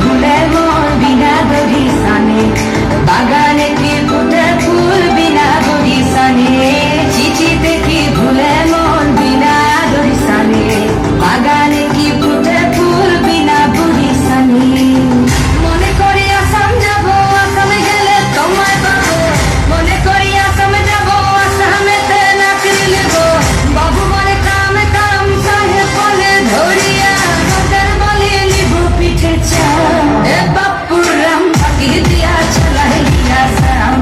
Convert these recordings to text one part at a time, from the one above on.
ভুলে মন বিনা দড়ি সানে, বাগানে কি ফুটে ফুল বিনা দড়ি সানে, চিঠিতে কি ভুলে মন বিনা দড়ি সানে, বাগানে কি ফুটে ফুল বিনা দড়ি সানে। মনে করি আসাম যাব, আসামে গেলে তোমায় পাবো, মনে করি আসামে যাব, আসামেতে নাচি নেব, বাবু বলে কাম কাম সাহেব বলে ধরিয়া, বাজার বলে নিব পিঠে চা, এ বাপুরাম বাকি দিয়া চলাই নিয়া সাম,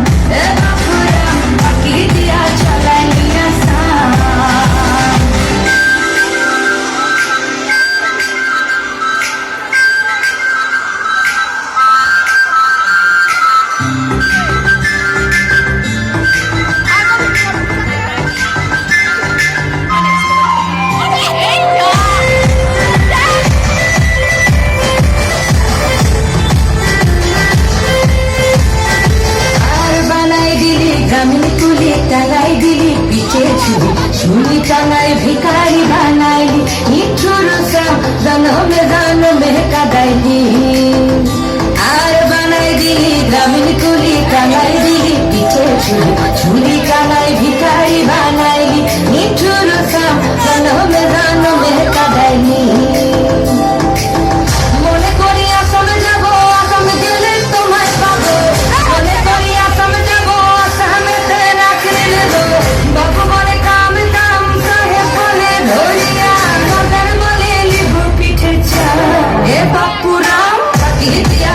এ বাপুরাম বাকি দিয়া চলাই নিয়া সাম। আর বানাই দিলি গ্রামীণ কুলি, টাঙাই দিলি পিঠে ঝুলি, ঝুলি টাঙাই ভিখারি বানাইলি, নিঠুর সাম জনমে জনমে কাদাইলি। আর বানাই দিলি গ্রামীণ কুলি, টাঙাই দিলি পিঠে ঝুলি, ঝুলি টাঙাই ভিখারি বানাইলি, নিঠুর সাম জনমে জনমে কাদাইলি। মনে করি আসামে যাব, আসামে গেলে তোমায় পাবো, মনে করি আসামে যাব, আসামেতে নাচি নেব, বাবু বলে কাম কাম সাহেব বলে ধরিয়া, বাজার বলে নিব পিঠে চা, এ বাপুরাম বাকি দিয়া